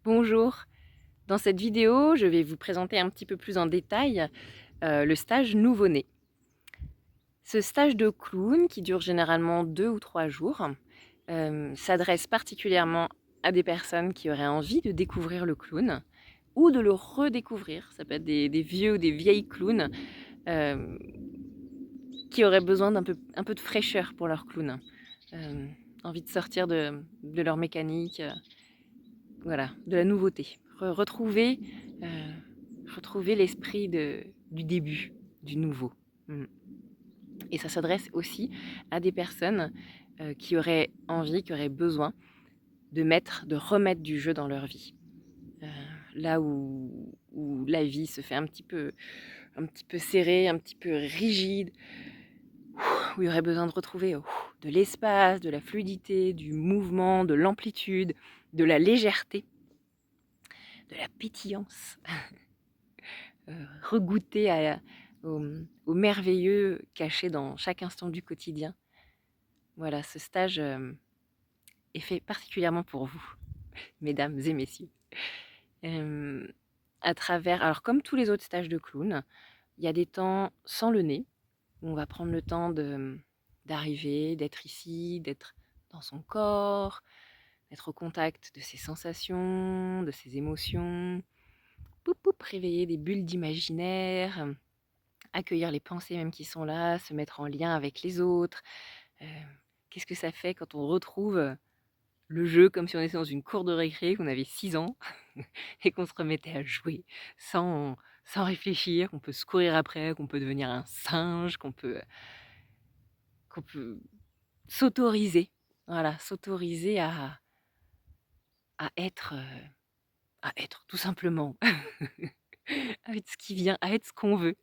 Bonjour, dans cette vidéo, je vais vous présenter un petit peu plus en détail le stage nouveau-né. Ce stage de clown, qui dure généralement 2 ou 3 jours, s'adresse particulièrement à des personnes qui auraient envie de découvrir le clown ou de le redécouvrir. Ça peut être des vieux ou des vieilles clowns euh, qui auraient besoin un peu de fraîcheur pour leur clown. Euh, Envie de sortir de leur mécanique, voilà, de la nouveauté. Retrouver, euh, retrouver l'esprit du début, du nouveau. Mm. Et ça s'adresse aussi à des personnes qui auraient envie, qui auraient besoin de remettre du jeu dans leur vie. Euh, Là où la vie se fait un petit peu serrée, un petit peu rigide, où il y aurait besoin de retrouver de l'espace, de la fluidité, du mouvement, de l'amplitude, de la légèreté, de la pétillance. Regoûter au merveilleux caché dans chaque instant du quotidien. Voilà, ce stage est fait particulièrement pour vous, mesdames et messieurs. Euh, à travers, alors comme tous les autres stages de clown, il y a des temps sans le nez, où on va prendre le temps d'arriver, d'être ici, d'être dans son corps, d'être au contact de ses sensations, de ses émotions, poup, poup, réveiller des bulles d'imaginaire, accueillir les pensées même qui sont là, se mettre en lien avec les autres. Euh, Qu'est-ce que ça fait quand on retrouve le jeu comme si on était dans une cour de récré, qu'on avait 6 ans et qu'on se remettait à jouer sans réfléchir, qu'on peut se courir après, qu'on peut devenir un singe, qu'on peut s'autoriser, voilà, s'autoriser à à être tout simplement, à être ce qui vient, à être ce qu'on veut,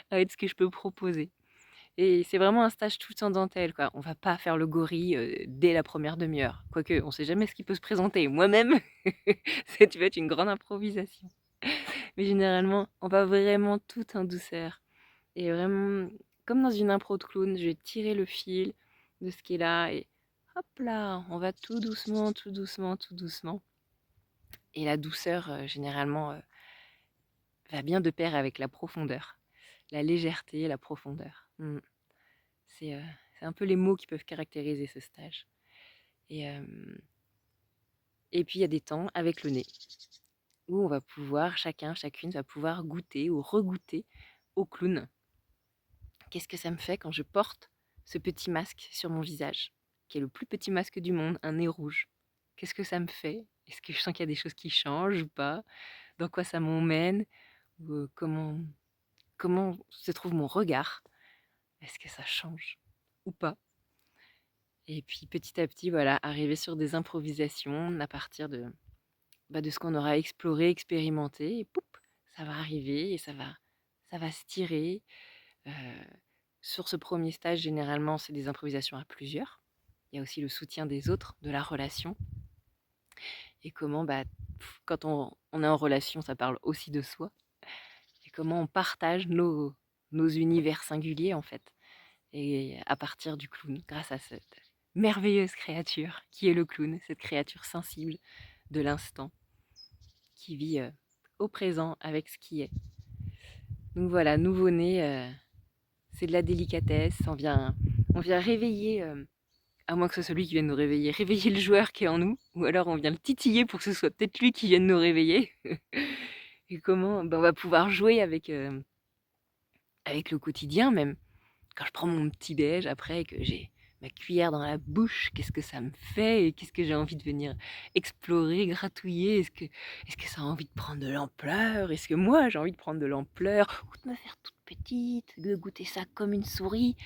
à être ce que je peux proposer. Et c'est vraiment un stage tout en dentelle, quoi. On va pas faire le gorille dès la première demi-heure. Quoique, on sait jamais ce qui peut se présenter. Moi-même, ça tu être une grande improvisation. Mais généralement, on va vraiment tout en douceur. Et vraiment, comme dans une impro de clown, je vais tirer le fil de ce qui est là et hop là, on va tout doucement, tout doucement, tout doucement. Et la douceur, généralement, va bien de pair avec la profondeur. La légèreté, la profondeur. C'est c'est un peu les mots qui peuvent caractériser ce stage. Et, et puis il y a des temps avec le nez où on va pouvoir, chacun, chacune va pouvoir goûter ou regoûter au clown. Qu'est-ce que ça me fait quand je porte ce petit masque sur mon visage, qui est le plus petit masque du monde, un nez rouge? Qu'est-ce que ça me fait? Est-ce que je sens qu'il y a des choses qui changent ou pas? Dans quoi ça m'emmène? Ou, comment se trouve mon regard? Est-ce que ça change ou pas? Et puis petit à petit, voilà, arriver sur des improvisations à partir de ce qu'on aura exploré, expérimenté, et poup, ça va arriver et ça va se tirer. Heu, sur ce premier stage, généralement, c'est des improvisations à plusieurs. Il y a aussi le soutien des autres, de la relation et comment, quand on est en relation, ça parle aussi de soi et comment on partage nos univers singuliers, en fait et à partir du clown, grâce à cette merveilleuse créature qui est le clown, cette créature sensible de l'instant qui vit, au présent avec ce qui est. Donc voilà, nouveau-né, c'est de la délicatesse, on vient réveiller, à moins que ce soit lui qui vienne nous réveiller, réveiller le joueur qui est en nous, ou alors on vient le titiller pour que ce soit peut-être lui qui vienne nous réveiller. Et comment? On va pouvoir jouer avec le quotidien même. Quand je prends mon petit déj après et que j'ai ma cuillère dans la bouche, qu'est-ce que ça me fait et qu'est-ce que j'ai envie de venir explorer, gratouiller? Est-ce que ça a envie de prendre de l'ampleur? Est-ce que moi j'ai envie de prendre de l'ampleur? Ou de me faire toute petite, de goûter ça comme une souris?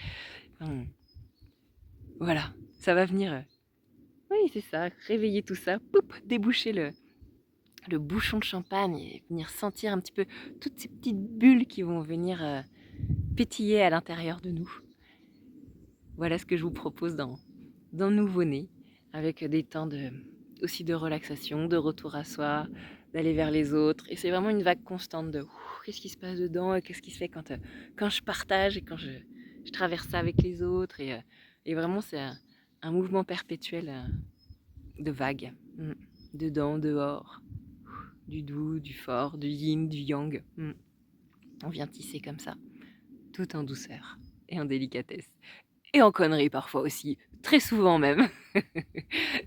Enfin, voilà, ça va venir. Oui, c'est ça, réveiller tout ça, poup, déboucher le bouchon de champagne et venir sentir un petit peu toutes ces petites bulles qui vont venir pétiller à l'intérieur de nous. Voilà ce que je vous propose dans Nouveau-né, avec des temps aussi de relaxation, de retour à soi, d'aller vers les autres. Et c'est vraiment une vague constante de qu'est-ce qui se passe dedans et qu'est-ce qui se fait quand je partage et quand je traverse ça avec les autres. Et vraiment, c'est un mouvement perpétuel de vagues. Dedans, dehors. du doux, du fort, du yin, du yang. On vient tisser comme ça, tout en douceur et en délicatesse. Et en connerie parfois aussi, très souvent même.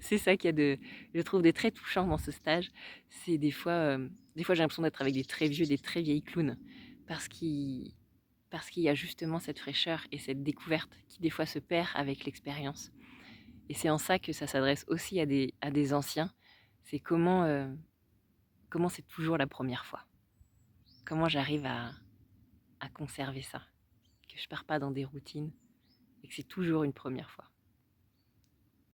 C'est ça qu'il y a de, je trouve, des très touchants dans ce stage. C'est des fois j'ai l'impression d'être avec des très vieux, des très vieilles clowns, parce qu'il parce qu'il y a justement cette fraîcheur et cette découverte qui des fois se perd avec l'expérience. Et c'est en ça que ça s'adresse aussi à des anciens. C'est comment c'est toujours la première fois. Comment j'arrive à conserver ça. Que je pars pas dans des routines et que c'est toujours une première fois.